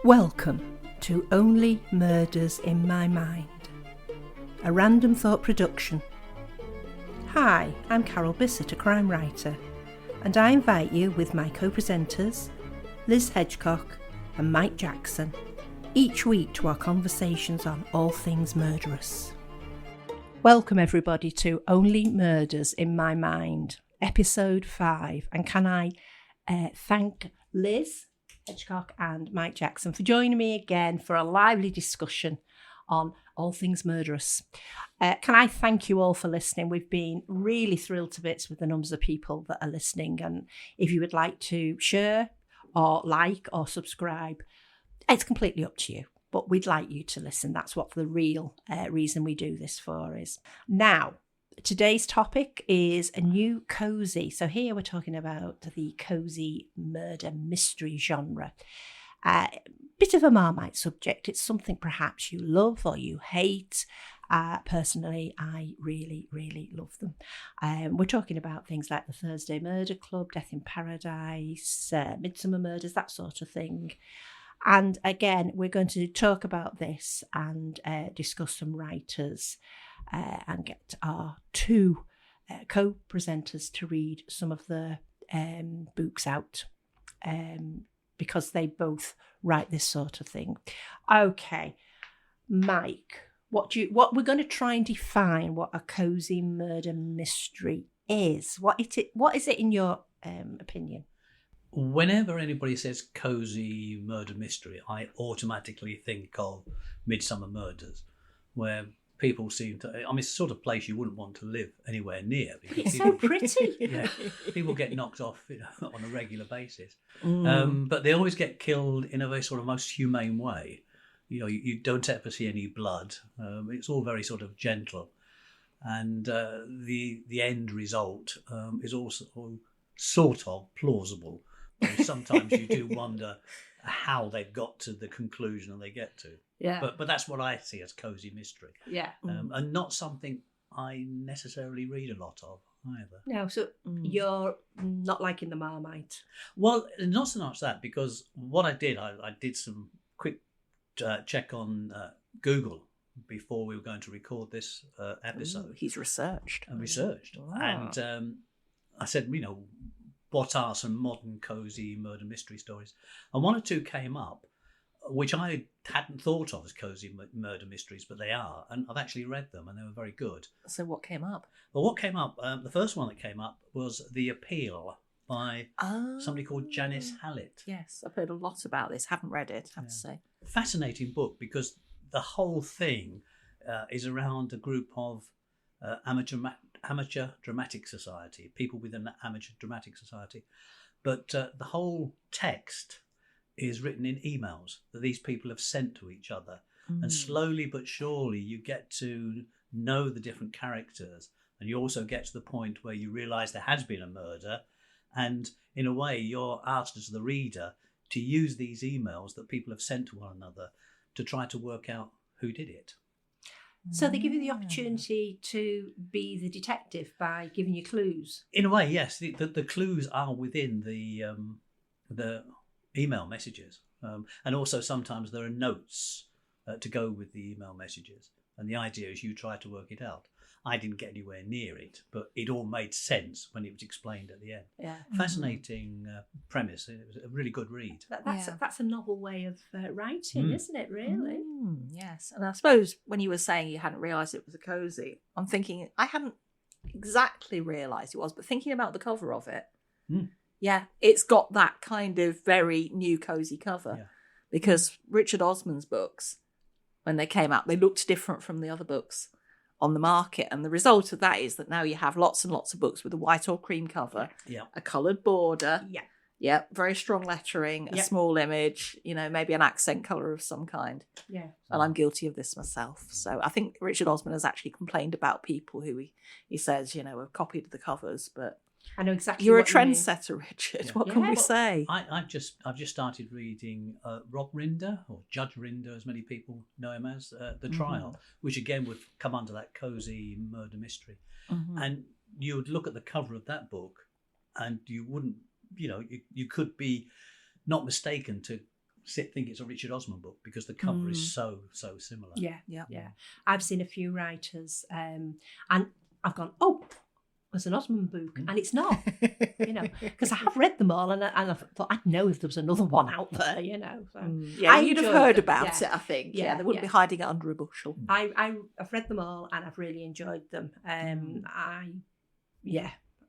Welcome to Only Murders in My Mind, a Random Thought production. Hi, I'm Carol Bissett, a crime writer, and I invite you with my co-presenters, Liz Hedgecock and Mike Jackson, each week to our conversations on all things murderous. Welcome everybody to Only Murders in My Mind, episode 5, and can I thank Liz Hedgecock and Mike Jackson for joining me again for a lively discussion on all things murderous. Can I thank you all for listening? We've been really thrilled to bits with the numbers of people that are listening, and if you would like to share or like or subscribe, it's completely up to you, but we'd like you to listen. That's what the real reason we do this for is. Now, today's topic is a new cozy. So here we're talking about the cozy murder mystery genre. Bit of a Marmite subject. It's something perhaps you love or you hate. Personally, I really, really love them. We're talking about things like the Thursday Murder Club, Death in Paradise, Midsummer Murders, that sort of thing. And again, we're going to talk about this and discuss some writers and get our two co-presenters to read some of the books out because they both write this sort of thing. Okay, Mike, what we're going to try and define what a cozy murder mystery is. What is it in your opinion? Whenever anybody says cozy murder mystery, I automatically think of Midsummer Murders, where people seem to, I mean, it's the sort of place you wouldn't want to live anywhere near. Because it's people, so pretty. Yeah, people get knocked off, on a regular basis. But they always get killed in a very sort of most humane way. You don't ever see any blood. It's all very sort of gentle. And the end result is also sort of plausible. Sometimes you do wonder how they've got to the conclusion they get to. Yeah. But that's what I see as cozy mystery. Yeah. And not something I necessarily read a lot of either. No, so you're not liking the Marmite? Well, not so much that, because what I did some quick check on Google before we were going to record this episode. He's researched. And I said, what are some modern cozy murder mystery stories? And one or two came up, which I hadn't thought of as cozy murder mysteries, but they are. And I've actually read them, and they were very good. So what came up? Well, what came up, the first one that came up was The Appeal by somebody called Janice Hallett. Yes, I've heard a lot about this. Haven't read it, I have to say. Fascinating book, because the whole thing is around a group of amateur dramatic society, people within the amateur dramatic society. But the whole text is written in emails that these people have sent to each other. And slowly but surely you get to know the different characters, and you also get to the point where you realise there has been a murder, and in a way you're asked as the reader to use these emails that people have sent to one another to try to work out who did it. So they give you the opportunity to be the detective by giving you clues? In a way, yes. The clues are within the email messages. And also sometimes there are notes to go with the email messages. And the idea is you try to work it out. I didn't get anywhere near it, but it all made sense when it was explained at the end. Yeah. Fascinating premise. It was a really good read. That's a novel way of writing, isn't it, really? Yes. And I suppose when you were saying you hadn't realised it was a cozy, I'm thinking I hadn't exactly realised it was, but thinking about the cover of it, yeah, it's got that kind of very new cozy cover. Yeah. Because Richard Osman's books, when they came out, they looked different from the other books on the market, and the result of that is that now you have lots and lots of books with a white or cream cover, a coloured border, very strong lettering, a small image, maybe an accent colour of some kind. Yeah. And I'm guilty of this myself. So I think Richard Osman has actually complained about people who he says, have copied the covers, but I know exactly. You're a trendsetter, Richard. What can we say? I've just started reading Rob Rinder, or Judge Rinder, as many people know him as, The Trial, which again would come under that cozy murder mystery. And you would look at the cover of that book, and you wouldn't, you could be not mistaken to think it's a Richard Osman book because the cover is so similar. Yeah. Yeah. I've seen a few writers, and I've gone, oh, there's an Osman book, and it's not, because I have read them all, and I thought I'd know if there was another one out there, So. Yeah, you'd have heard them, about it, I think. Yeah, they wouldn't be hiding it under a bushel. I've read them all, and I've really enjoyed them.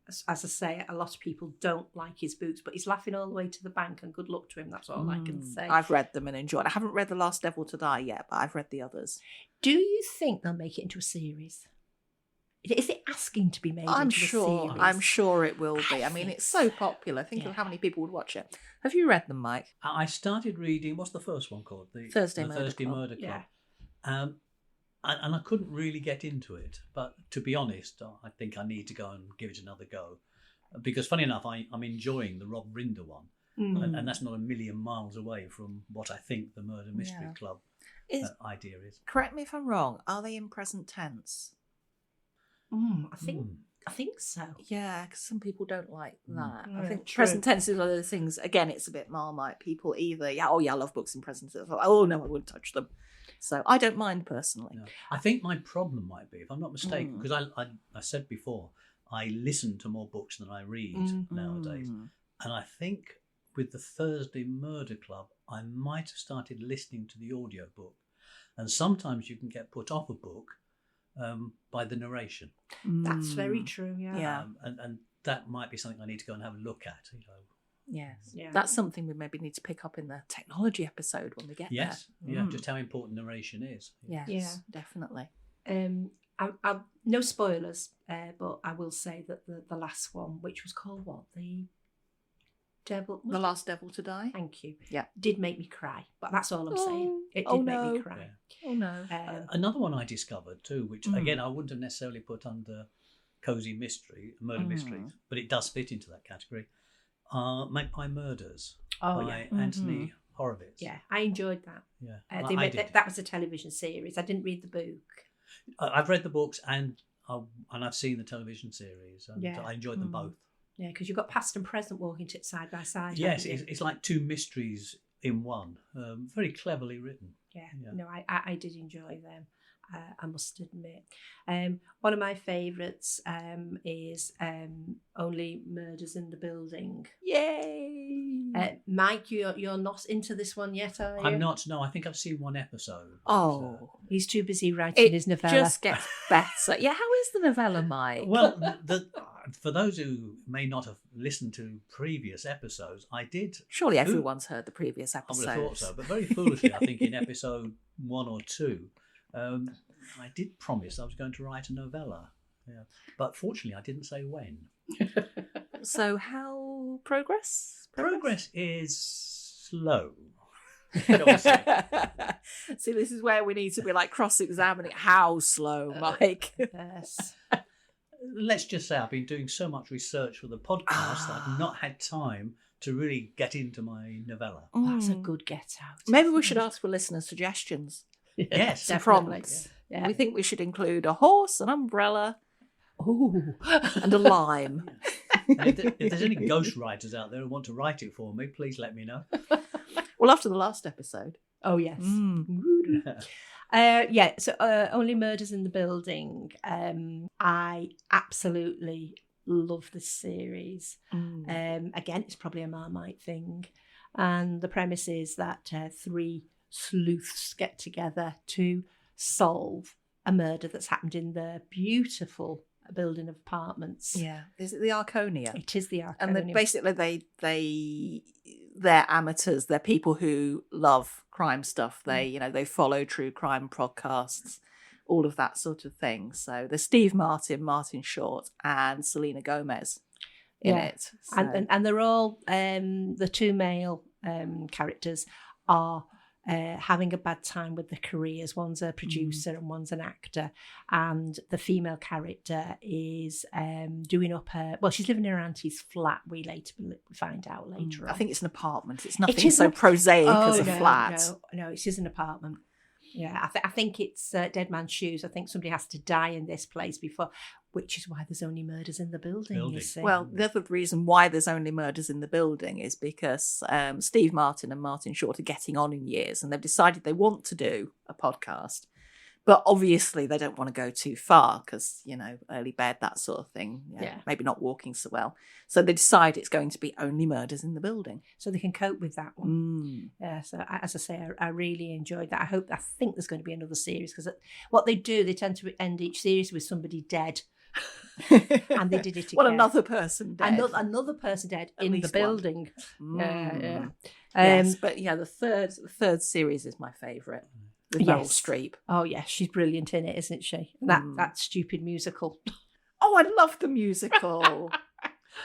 As I say, a lot of people don't like his books, but he's laughing all the way to the bank, and good luck to him. That's all I can say. I've read them and enjoyed. I haven't read The Last Devil to Die yet, but I've read the others. Do you think they'll make it into a series? Is it asking to be made into a series? I'm sure it will be. I mean, it's so popular. Think of how many people would watch it. Have you read them, Mike? I started reading, what's the first one called? The Thursday Murder Club. Yeah. And I couldn't really get into it. But to be honest, I think I need to go and give it another go. Because funny enough, I'm enjoying the Rob Rinder one. And that's not a million miles away from what I think the Murder Mystery Club idea is. Correct me if I'm wrong. Are they in present tense? I think so. Yeah, because some people don't like that. Yeah, I think true. present tense is one of those things. Again, it's a bit Marmite. People either, I love books in present tense. Oh no, I wouldn't touch them. So I don't mind personally. No. I think my problem might be, if I'm not mistaken, because I said before, I listen to more books than I read nowadays. And I think with the Thursday Murder Club, I might have started listening to the audiobook. And sometimes you can get put off a book by the narration. That's very true, yeah. And that might be something I need to go and have a look at. Yes, yeah. That's something we maybe need to pick up in the technology episode when we get there. Yeah, just how important narration is. Yes, definitely. I no spoilers, but I will say that the last one, which was called what? The Last Devil to Die. Thank you. Yeah, did make me cry, but that's all I'm saying. It did make me cry. Yeah. Oh no. Another one I discovered too, which again I wouldn't have necessarily put under cozy mystery, murder mysteries, but it does fit into that category. Magpie Murders by Anthony Horowitz. Yeah, I enjoyed that. Yeah, I did. That was a television series. I didn't read the book. I've read the books and I've seen the television series, and I enjoyed them both. Yeah, because you've got past and present walking side by side. Yes, it's like two mysteries in one. Very cleverly written. Yeah. No, I did enjoy them. I must admit. One of my favourites is Only Murders in the Building. Yay! Mike, you're not into this one yet, are you? I'm not. No, I think I've seen one episode. Oh, he's too busy writing his novella. It just gets better. Yeah, how is the novella, Mike? Well, for those who may not have listened to previous episodes, I did. Surely everyone's heard the previous episodes. I would have thought so, but very foolishly, I think in episode 1 or 2. I did promise I was going to write a novella, but fortunately I didn't say when. So how progress? Progress is slow. See, this is where we need to be like cross-examining. How slow, Mike? Yes. Let's just say I've been doing so much research for the podcast that I've not had time to really get into my novella. That's a good get out. Maybe we should ask for listener suggestions. Yes, some prompts. Yeah. We think we should include a horse, an umbrella, and a lime. And if there's any ghostwriters out there who want to write it for me, please let me know. Well, after the last episode. Oh, yes. So Only Murders in the Building. I absolutely love this series. Again, it's probably a Marmite thing. And the premise is that 3 sleuths get together to solve a murder that's happened in their beautiful building of apartments. Yeah, is it the Arconia? It is the Arconia. And basically they're amateurs. They're people who love crime stuff. They follow true crime podcasts, all of that sort of thing. So there's Steve Martin, Martin Short, and Selena Gomez in it. So. And they're all the 2 male characters are having a bad time with their careers. One's a producer and one's an actor, and the female character is doing up her. Well, she's living in her auntie's flat. We find out later on. I think it's an apartment. It's nothing so prosaic as a flat. No, it is an apartment. Yeah, I think it's Dead Man's Shoes. I think somebody has to die in this place before, which is why there's only murders in the building. You see. Well, the other reason why there's only murders in the building is because Steve Martin and Martin Short are getting on in years, and they've decided they want to do a podcast. But obviously they don't want to go too far because, early bed, that sort of thing. Yeah. Maybe not walking so well. So they decide it's going to be only murders in the building. So they can cope with that one. Yeah, so as I say, I really enjoyed that. I think there's going to be another series because what they do, they tend to end each series with somebody dead. And they did it again. Well, another person dead. Another person dead At in the least building. one. Yeah. Yes, but the third series is my favourite. With Meryl Streep. Oh, yeah, she's brilliant in it, isn't she? That stupid musical. Oh, I love the musical.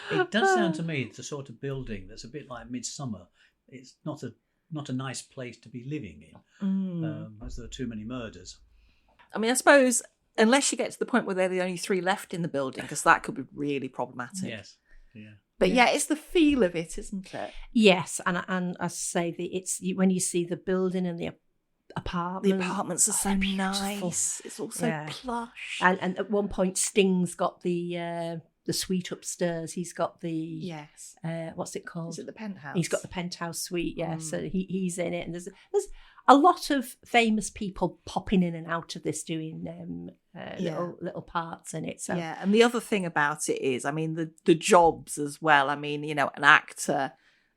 It does sound to me it's a sort of building that's a bit like Midsummer. It's not a nice place to be living in, as there are too many murders. I mean, I suppose unless you get to the point where they're the only three left in the building, because that could be really problematic. Yes, yeah. But it's the feel of it, isn't it? Yes, and I say that it's when you see the building and the apartment. The apartments are so nice. It's all so plush. And at one point, Sting's got the suite upstairs. He's got the what's it called? Is it the penthouse? He's got the penthouse suite. Yeah, so he's in it, and there's a lot of famous people popping in and out of this doing little parts in it. So and the other thing about it is, I mean, the jobs as well. I mean, an actor,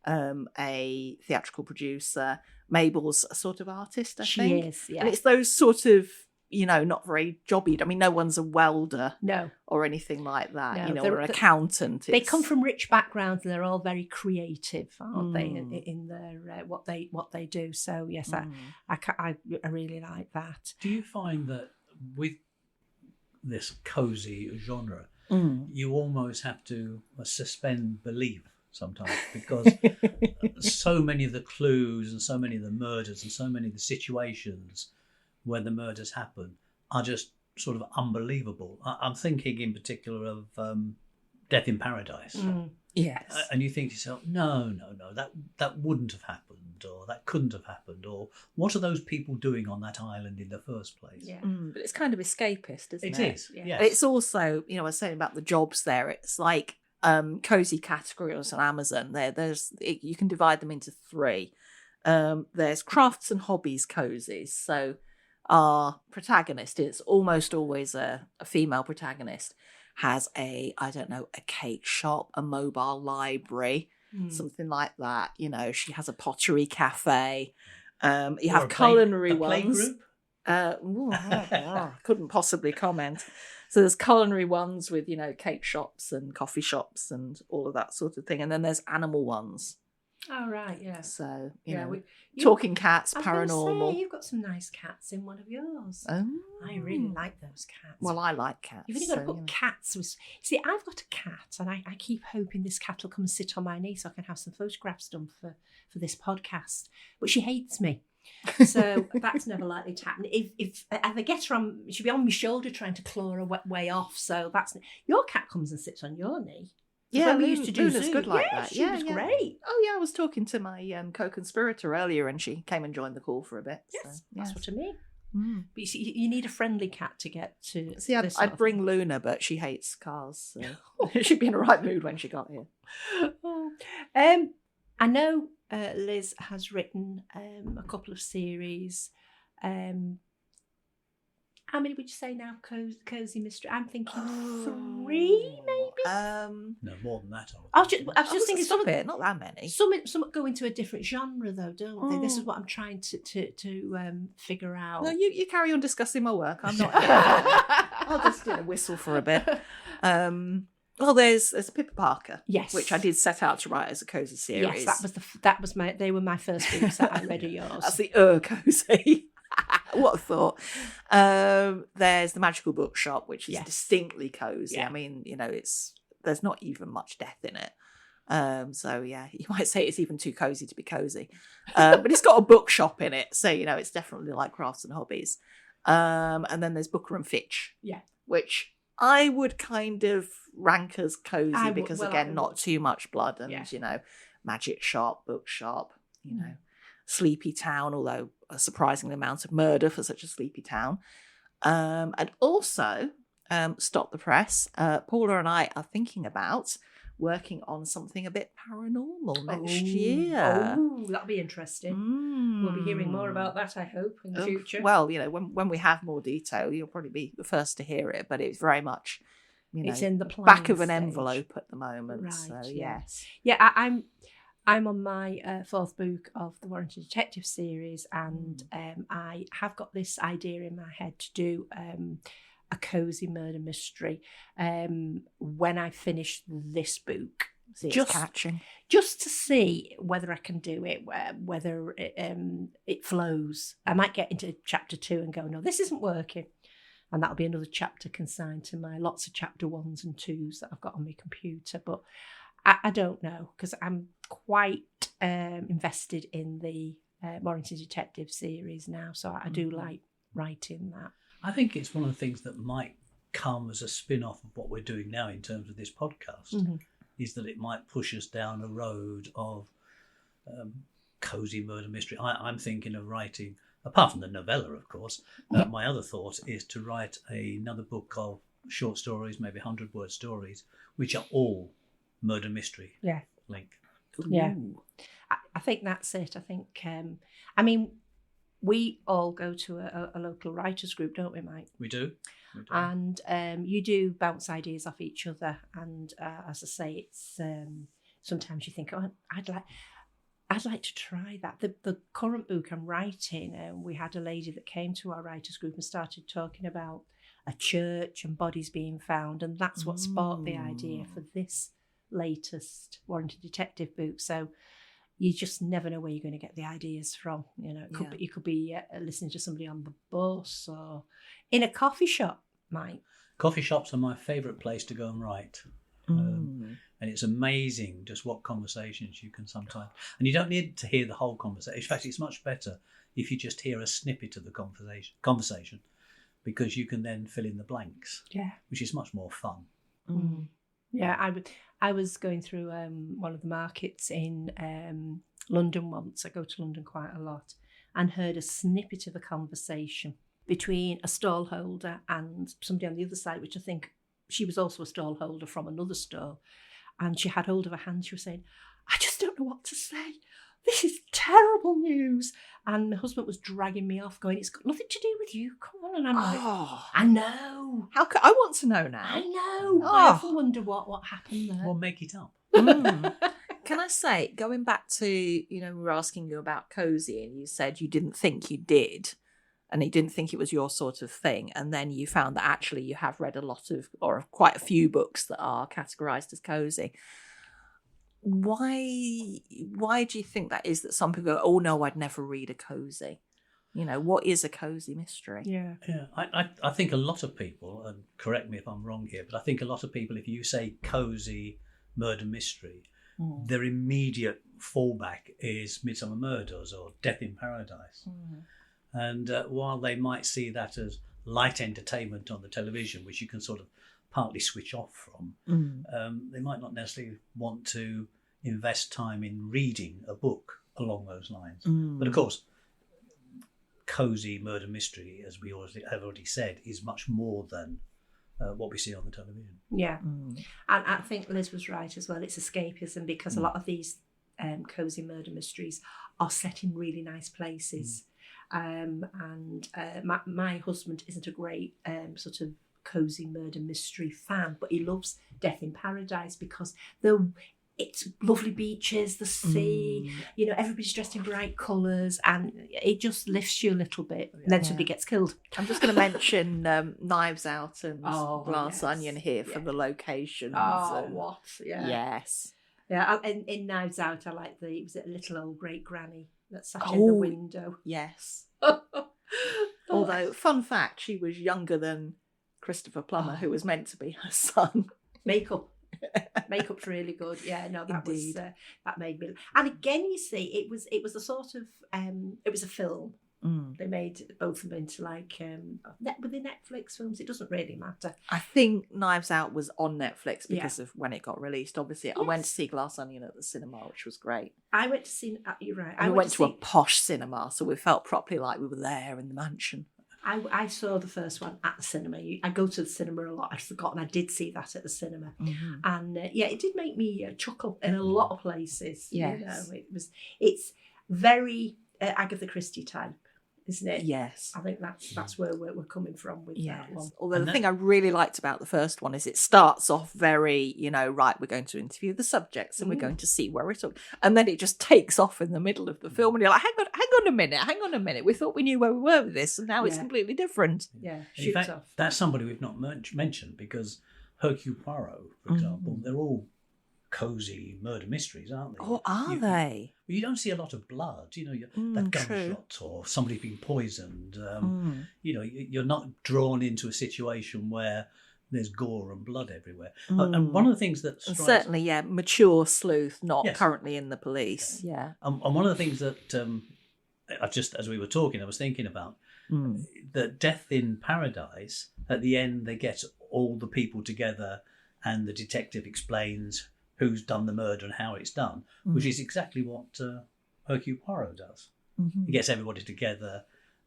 a theatrical producer. Mabel's a sort of artist, I think. She is, yeah. And it's those sort of, not very jobby. I mean, no one's a welder. No. Or anything like that, No, or an accountant. They come from rich backgrounds and they're all very creative, aren't they, in their what they do. So, yes, I really like that. Do you find that with this cosy genre, you almost have to suspend belief sometimes because so many of the clues and so many of the murders and so many of the situations where the murders happen are just sort of unbelievable. I'm thinking in particular of Death in Paradise. Yes. And you think to yourself, no, that wouldn't have happened, or that couldn't have happened, or what are those people doing on that island in the first place? Yeah. But it's kind of escapist, isn't it? It is, yes. It's also, I was saying about the jobs there, it's like cozy categories on Amazon. You can divide them into three. There's crafts and hobbies cozies. So our protagonist, it's almost always a female protagonist, has a cake shop, a mobile library, something like that. She has a pottery cafe. You have culinary ones. Couldn't possibly comment. So there's culinary ones with, cake shops and coffee shops and all of that sort of thing. And then there's animal ones. Oh, right, yeah. So, talking cats, I was paranormal. Say, you've got some nice cats in one of yours. Oh. I really like those cats. Well, I like cats. You've only got to put cats with... See, I've got a cat and I keep hoping this cat will come and sit on my knee so I can have some photographs done for this podcast. But she hates me. So that's never likely to happen. If I get her on, she'll be on my shoulder trying to claw her way off. So that's... Your cat comes and sits on your knee. Yeah, we used to do Luna's good like that. She was great. Oh yeah, I was talking to my co-conspirator earlier, and she came and joined the call for a bit. Yes, that's what I mean. But you see, you need a friendly cat to get to. See, I'd bring Luna, but she hates cars, so she'd be in the right mood when she got here. I know Liz has written a couple of series. How many would you say now, Cozy Mystery? I'm thinking 3, maybe? No, more than that. I was just thinking some of it, not that many. Some go into a different genre, though, don't they? This is what I'm trying to figure out. No, you carry on discussing my work. I'm not. I'll just whistle for a bit. Well, there's Pippa Parker, yes, which I did set out to write as a cozy series. Yes, they were my first books that I read of yours. That's the cozy. What a thought. There's the Magical Bookshop, which is distinctly cozy. I mean, there's not even much death in it. So yeah, you might say it's even too cozy to be cozy. But it's got a bookshop in it, so it's definitely like crafts and hobbies. And then there's Booker and Fitch, which I would kind of rank as cozy because again, not too much blood and magic shop, bookshop, sleepy town, although a surprising amount of murder for such a sleepy town. And also, stop the press, Paula and I are thinking about working on something a bit paranormal next year. Oh, that'll be interesting. We'll be hearing more about that, I hope, in the future. Well, when we have more detail, you'll probably be the first to hear it, but it's very much, it's in the back of an stage. envelope at the moment. Right, so, yeah. yes. Yeah, I'm on my fourth book of the Warranted Detective series, and I have got this idea in my head to do a cosy murder mystery when I finish this book. Just to see whether I can do it, whether it flows. I might get into chapter 2 and go, no, this isn't working. And that'll be another chapter consigned to my lots of chapter 1s and 2s that I've got on my computer. But I don't know, because I'm quite invested in the Warranted Detective series now. So I do like writing that. I think it's one of the things that might come as a spin-off of what we're doing now in terms of this podcast, is that it might push us down a road of cosy murder mystery. I'm thinking of writing, apart from the novella, of course, my other thought is to write another book of short stories, maybe 100-word stories, which are all murder mystery link. Yeah, I think that's it. I think, we all go to a local writers group, don't we, Mike? We do. And you do bounce ideas off each other. And as I say, it's sometimes you think, oh, I'd like to try that. The current book I'm writing, we had a lady that came to our writers group and started talking about a church and bodies being found, and that's what sparked the idea for this latest Warranted Detective book. So you just never know where you're going to get the ideas from. You could be listening to somebody on the bus or in a coffee shop, Mike. Coffee shops are my favourite place to go and write. And it's amazing just what conversations you can sometimes... And you don't need to hear the whole conversation. In fact, it's much better if you just hear a snippet of the conversation, because you can then fill in the blanks, which is much more fun. Yeah, I was going through one of the markets in London once. I go to London quite a lot, and heard a snippet of a conversation between a stall holder and somebody on the other side, which I think she was also a stall holder from another stall. And she had hold of her hand. She was saying, I just don't know what to say. This is terrible news. And my husband was dragging me off, going, it's got nothing to do with you. Come on. And I'm like, I know. I want to know now. I know. I often wonder what happened there. Well, make it up. Can I say, going back to, we were asking you about cosy, and you said you didn't think you did, and you didn't think it was your sort of thing. And then you found that actually you have read a lot of, or quite a few books that are categorised as cosy. Why do you think that is, that some people go, oh no, I'd never read a cosy? What is a cosy mystery? Yeah. I think a lot of people, and correct me if I'm wrong here, but I think a lot of people, if you say cosy murder mystery, their immediate fallback is Midsummer Murders or Death in Paradise. And while they might see that as light entertainment on the television, which you can sort of partly switch off from, they might not necessarily want to invest time in reading a book along those lines. But of course, cosy murder mystery, as we have already said, is much more than what we see on the television. Yeah. And I think Liz was right as well. It's escapism, because a lot of these cosy murder mysteries are set in really nice places. My husband isn't a great sort of cosy murder mystery fan, but he loves Death in Paradise because it's lovely beaches, the sea, everybody's dressed in bright colours, and it just lifts you a little bit. And then somebody gets killed. I'm just going to mention Knives Out and Glass Onion here for the locations. What? Yeah. Yes. Yeah, in Knives Out, I like was it Little Old Great Granny that sat in the window? Yes. Although, fun fact, she was younger than Christopher Plummer, who was meant to be her son. Makeup's really good. Yeah, no, that was that made me. And again, you see, it was a sort of it was a film, They made both of them into like with the Netflix films. It doesn't really matter. I think Knives Out was on Netflix because of when it got released. Obviously, Yes. I went to see Glass Onion at the cinema, which was great. I went to see. You're right. And we went to a posh cinema, so we felt properly like we were there in the mansion. I saw the first one at the cinema. I go to the cinema a lot. I've forgotten I did see that at the cinema, and it did make me chuckle in a lot of places. Yes. It's very Agatha Christie type, isn't it? Yes. I think that's where we're coming from with that one. Although the thing I really liked about the first one is it starts off very, right, we're going to interview the subjects and we're going to see where it's all. And then it just takes off in the middle of the film and you're like, hang on a minute. We thought we knew where we were with this and now it's completely different. Yeah, in fact, that's somebody we've not mentioned because Hercule Poirot, for example, they're all cosy murder mysteries, aren't they? Oh, are they? You don't see a lot of blood, that gunshot or somebody being poisoned. You're not drawn into a situation where there's gore and blood everywhere. And one of the things that certainly, mature sleuth, not currently in the police. Okay. Yeah. And one of the things that I just, as we were talking, I was thinking about that Death in Paradise. At the end, they get all the people together, and the detective explains who's done the murder and how it's done, which is exactly what Hercule Poirot does. He gets everybody together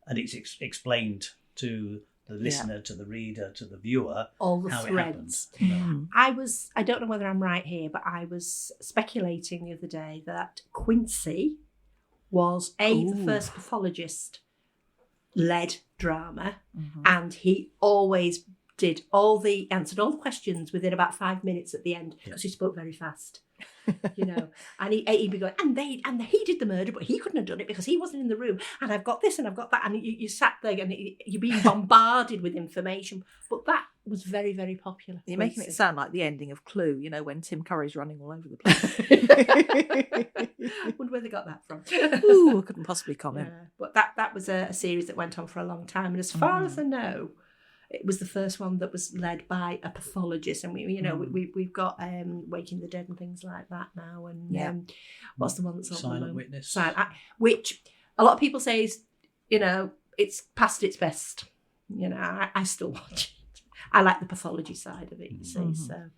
and it's explained to the listener, to the reader, to the viewer, all the how threads. it happened. I don't know whether I'm right here, but I was speculating the other day that Quincy was the first pathologist led drama, and he always answered all the questions within about 5 minutes at the end because he spoke very fast, and he'd be going, and he did the murder, but he couldn't have done it because he wasn't in the room, and I've got this and I've got that, and you sat there and you're being bombarded with information. But that was very, very popular. You're making it sound like the ending of Clue, when Tim Curry's running all over the place. I wonder where they got that from. Ooh, I couldn't possibly comment. But that was a series that went on for a long time, and as far as I know, it was the first one that was led by a pathologist, and we've got Waking the Dead and things like that now, and what's the one that's on Silent Witness, which a lot of people say is it's past its best. I still watch it. I like the pathology side of it, you see. So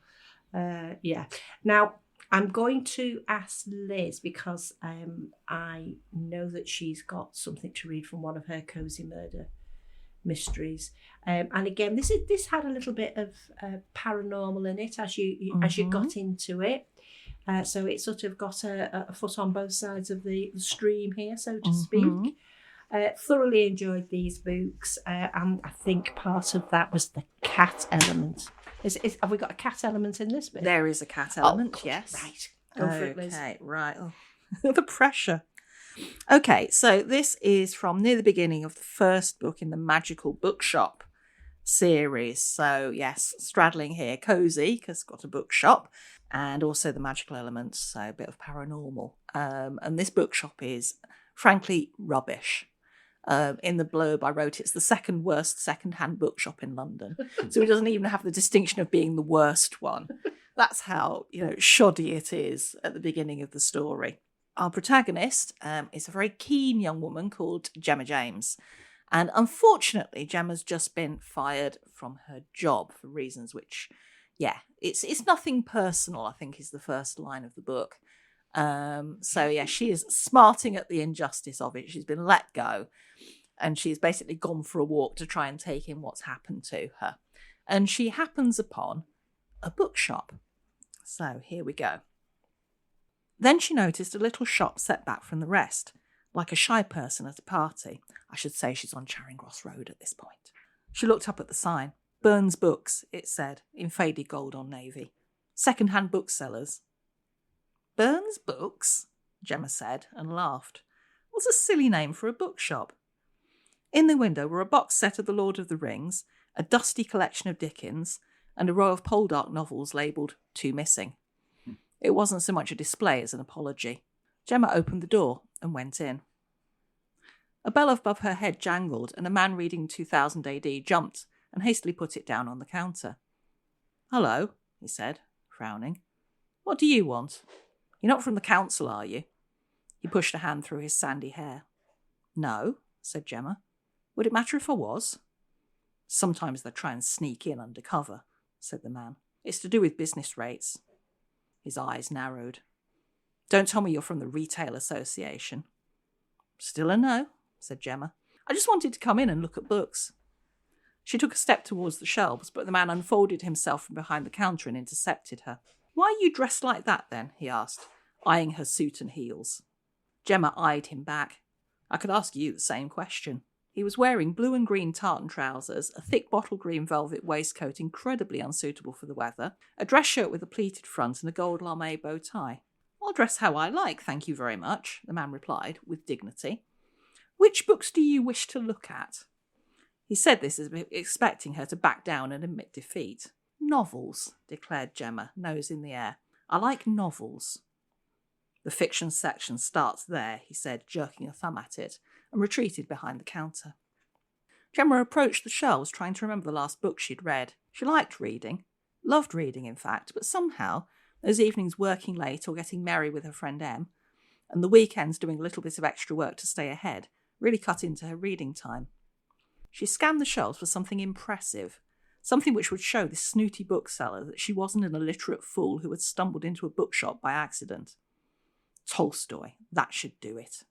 now I'm going to ask Liz because I know that she's got something to read from one of her cozy murder mysteries, and again this had a little bit of paranormal in it as you got into it, so it sort of got a foot on both sides of the stream here, so to speak. Thoroughly enjoyed these books, and I think part of that was the cat element. Have we got a cat element in this bit? There is a cat element, yes. Right, go for it, Liz. Okay, right. The pressure. Okay, so this is from near the beginning of the first book in the Magical Bookshop series. So yes, straddling here, cozy, because it's got a bookshop, and also the magical elements, so a bit of paranormal. And this bookshop is, frankly, rubbish. In the blurb I wrote, it's the second worst second-hand bookshop in London. So it doesn't even have the distinction of being the worst one. That's how, shoddy it is at the beginning of the story. Our protagonist is a very keen young woman called Gemma James. And unfortunately, Gemma's just been fired from her job for reasons which, it's nothing personal, I think is the first line of the book. She is smarting at the injustice of it. She's been let go and she's basically gone for a walk to try and take in what's happened to her. And she happens upon a bookshop. So here we go. Then she noticed a little shop set back from the rest, like a shy person at a party. I should say she's on Charing Cross Road at this point. She looked up at the sign. Burns Books, it said, in faded gold on navy. Second-hand booksellers. Burns Books? Gemma said and laughed. What's a silly name for a bookshop? In the window were a box set of The Lord of the Rings, a dusty collection of Dickens, and a row of Poldark novels labelled Two Missing. It wasn't so much a display as an apology. Gemma opened the door and went in. A bell above her head jangled, and a man reading 2000 AD jumped and hastily put it down on the counter. "Hello," he said, frowning. "What do you want? You're not from the council, are you?" He pushed a hand through his sandy hair. "No," said Gemma. Would it matter if I was? Sometimes they try and sneak in undercover, said the man. It's to do with business rates. His eyes narrowed. Don't tell me you're from the Retail Association. Still a no, said Gemma. I just wanted to come in and look at books. She took a step towards the shelves, but the man unfolded himself from behind the counter and intercepted her. Why are you dressed like that, then? He asked, eyeing her suit and heels. Gemma eyed him back. I could ask you the same question. He was wearing blue and green tartan trousers, a thick bottle green velvet waistcoat incredibly unsuitable for the weather, a dress shirt with a pleated front and a gold lame bow tie. I'll dress how I like, thank you very much, the man replied, with dignity. Which books do you wish to look at? He said this as if expecting her to back down and admit defeat. Novels, declared Gemma, nose in the air. I like novels. The fiction section starts there, he said, jerking a thumb at it, and retreated behind the counter. Gemma approached the shelves, trying to remember the last book she'd read. She liked reading, loved reading, in fact, but somehow, those evenings working late or getting merry with her friend Em, and the weekends doing a little bit of extra work to stay ahead, really cut into her reading time. She scanned the shelves for something impressive, something which would show this snooty bookseller that she wasn't an illiterate fool who had stumbled into a bookshop by accident. Tolstoy, that should do it.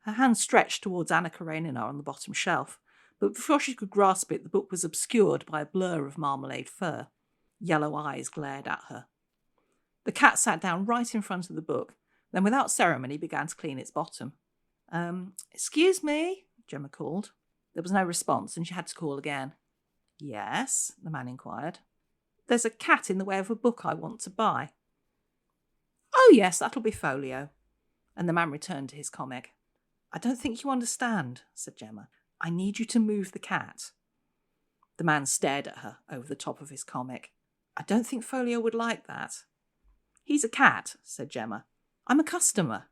Her hand stretched towards Anna Karenina on the bottom shelf, but before she could grasp it, the book was obscured by a blur of marmalade fur. Yellow eyes glared at her. The cat sat down right in front of the book, then without ceremony began to clean its bottom. Excuse me, Gemma called. There was no response, and she had to call again. Yes, the man inquired. There's a cat in the way of a book I want to buy. Oh, yes, that'll be Folio. And the man returned to his comic. I don't think you understand, said Gemma. I need you to move the cat. The man stared at her over the top of his comic. I don't think Folio would like that. He's a cat, said Gemma. I'm a customer.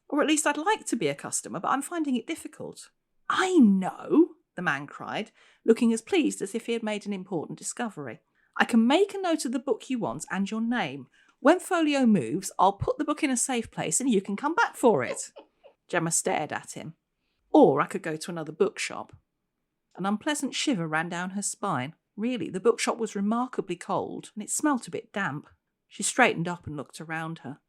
Or at least I'd like to be a customer, but I'm finding it difficult. I know, the man cried, looking as pleased as if he had made an important discovery. I can make a note of the book you want and your name. When Folio moves, I'll put the book in a safe place and you can come back for it. Gemma stared at him. Or I could go to another bookshop. An unpleasant shiver ran down her spine. Really, the bookshop was remarkably cold and it smelt a bit damp. She straightened up and looked around her.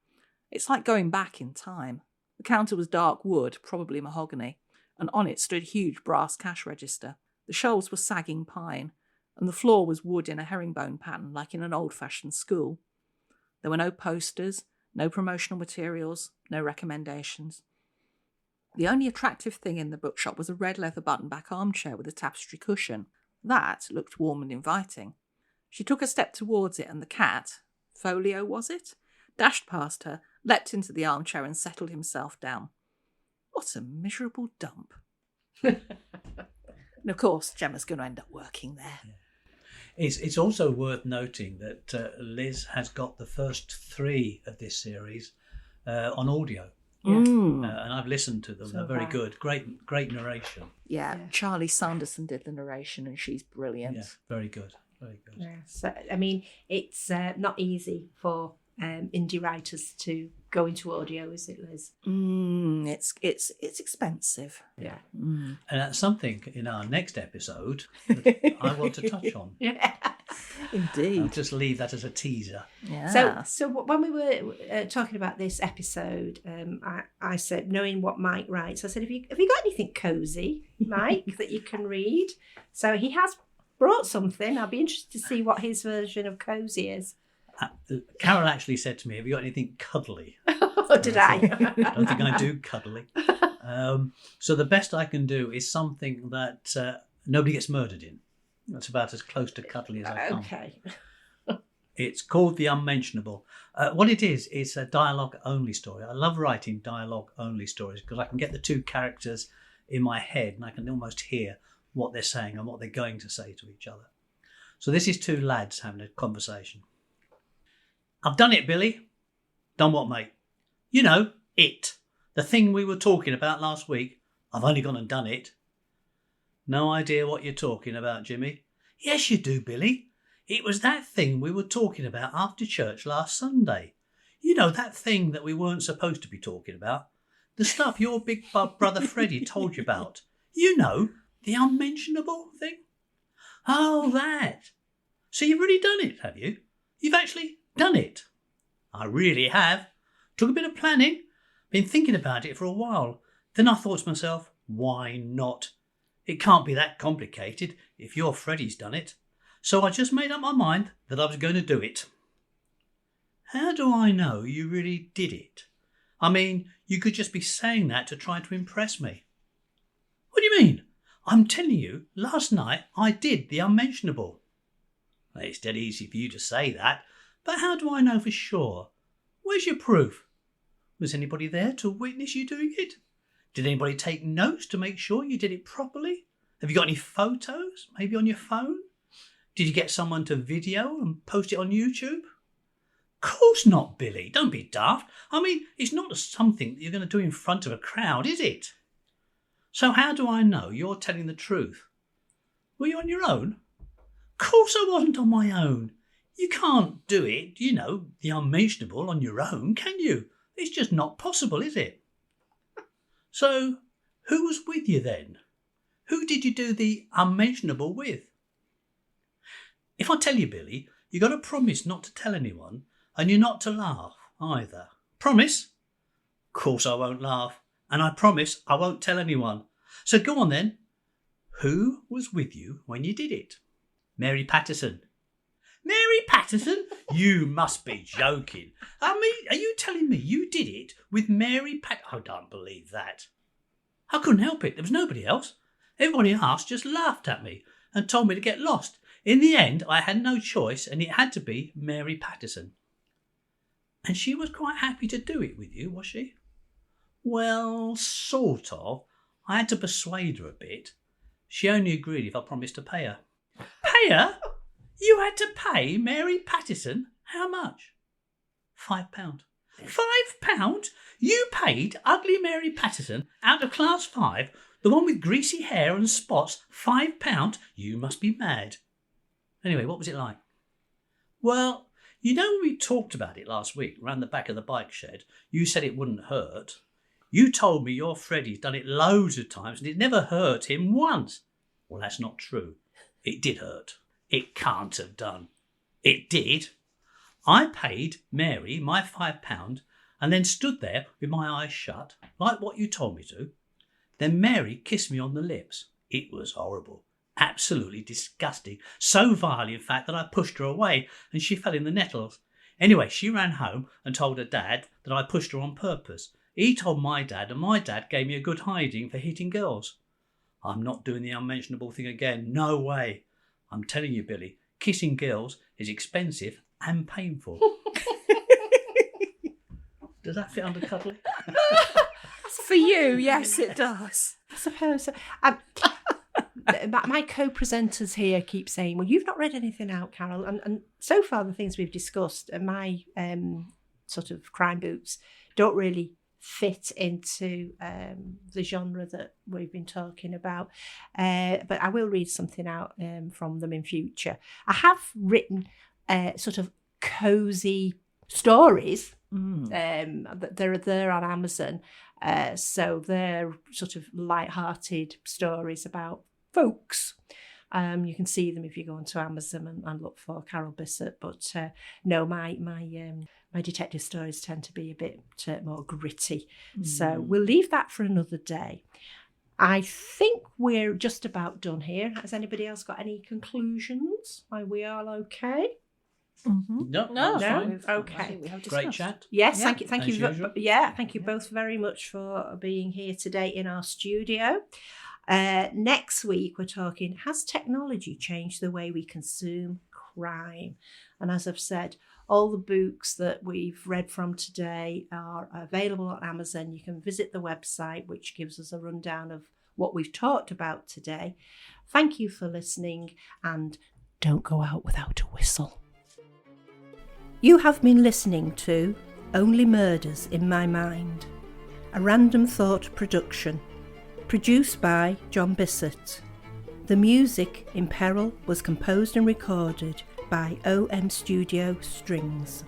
It's like going back in time. The counter was dark wood, probably mahogany, and on it stood a huge brass cash register. The shelves were sagging pine, and the floor was wood in a herringbone pattern like in an old-fashioned school. There were no posters, no promotional materials, no recommendations. The only attractive thing in the bookshop was a red leather button-back armchair with a tapestry cushion. That looked warm and inviting. She took a step towards it, and the cat, Folio was it, dashed past her, leapt into the armchair and settled himself down. What a miserable dump. And of course, Gemma's going to end up working there. Yeah. It's also worth noting that Liz has got the first 3 of this series on audio. Yeah. And I've listened to them. They're very good. Great narration. Yeah, Charlie Sanderson did the narration and she's brilliant. Yeah, very good. Very good. Yeah, so, I mean, it's not easy for indie writers to go into audio, is it, Liz? It's expensive. Yeah. And that's something in our next episode that I want to touch on. Yeah. Indeed. I'll just leave that as a teaser. Yeah. So when we were talking about this episode, I said, knowing what Mike writes, I said, have you got anything cosy, Mike, that you can read? So he has brought something. I'll be interested to see what his version of cosy is. Carol actually said to me, have you got anything cuddly? Oh, did I? I don't think I do cuddly. So the best I can do is something that nobody gets murdered in. That's about as close to cuddly as I come. Okay. It's called The Unmentionable. What it is, it's a dialogue-only story. I love writing dialogue-only stories because I can get the 2 characters in my head and I can almost hear what they're saying and what they're going to say to each other. So this is 2 lads having a conversation. I've done it, Billy. Done what, mate? You know, it. The thing we were talking about last week. I've only gone and done it. No idea what you're talking about, Jimmy. Yes, you do, Billy. It was that thing we were talking about after church last Sunday. You know, that thing that we weren't supposed to be talking about. The stuff your big brother Freddie told you about. You know, the unmentionable thing. Oh, that. So you've really done it, have you? You've actually done it. I really have. Took a bit of planning. Been thinking about it for a while. Then I thought to myself, why not? It can't be that complicated if your Freddie's done it. So I just made up my mind that I was going to do it. How do I know you really did it? I mean, you could just be saying that to try to impress me. What do you mean? I'm telling you, last night I did the unmentionable. It's dead easy for you to say that, but how do I know for sure? Where's your proof? Was anybody there to witness you doing it? Did anybody take notes to make sure you did it properly? Have you got any photos, maybe on your phone? Did you get someone to video and post it on YouTube? Course not, Billy. Don't be daft. I mean, it's not something that you're going to do in front of a crowd, is it? So how do I know you're telling the truth? Were you on your own? Course I wasn't on my own. You can't do it, you know, the unmentionable on your own, can you? It's just not possible, is it? So who was with you then? Who did you do the unmentionable with? If I tell you, Billy, you got to promise not to tell anyone, and you're not to laugh either. Promise? Course I won't laugh, and I promise I won't tell anyone. So go on then. Who was with you when you did it? Mary Patterson. Mary Patterson? You must be joking. I mean, are you telling me you did it with Mary I don't believe that. I couldn't help it. There was nobody else. Everybody else just laughed at me and told me to get lost. In the end, I had no choice, and it had to be Mary Patterson. And she was quite happy to do it with you, was she? Well, sort of. I had to persuade her a bit. She only agreed if I promised to pay her. Pay her? You had to pay Mary Patterson? How much? £5. £5? You paid ugly Mary Patterson out of class 5, the one with greasy hair and spots, £5? You must be mad. Anyway, what was it like? Well, you know when we talked about it last week round the back of the bike shed, you said it wouldn't hurt. You told me your Freddie's done it loads of times and it never hurt him once. Well, that's not true. It did hurt. It can't have done. It did. I paid Mary my £5 and then stood there with my eyes shut, like what you told me to. Then Mary kissed me on the lips. It was horrible. Absolutely disgusting. So vile, in fact, that I pushed her away and she fell in the nettles. Anyway, she ran home and told her dad that I pushed her on purpose. He told my dad, and my dad gave me a good hiding for hitting girls. I'm not doing the unmentionable thing again. No way. I'm telling you, Billy, kissing girls is expensive and painful. Does that fit under cuddling? For you, yes, it does. I suppose so. My co-presenters here keep saying, well, you've not read anything out, Carol. And so far, the things we've discussed and my sort of crime books don't really fit into the genre that we've been talking about. But I will read something out from them in future. I have written sort of cosy stories. They're on Amazon. So they're sort of light-hearted stories about folks. You can see them if you go onto Amazon and look for Carol Bissett. But no, my detective stories tend to be a bit more gritty. So we'll leave that for another day. I think we're just about done here. Has anybody else got any conclusions? Are we all okay? No. Fine. Okay. Great chat. Yes, Yeah. thank you. Thank you both very much for being here today in our studio. Next week, we're talking, has technology changed the way we consume crime? And as I've said, all the books that we've read from today are available on Amazon. You can visit the website, which gives us a rundown of what we've talked about today. Thank you for listening, and don't go out without a whistle. You have been listening to Only Murders in My Mind, a Random Thought production, produced by John Bissett. The music in Peril was composed and recorded by OM Studio Strings.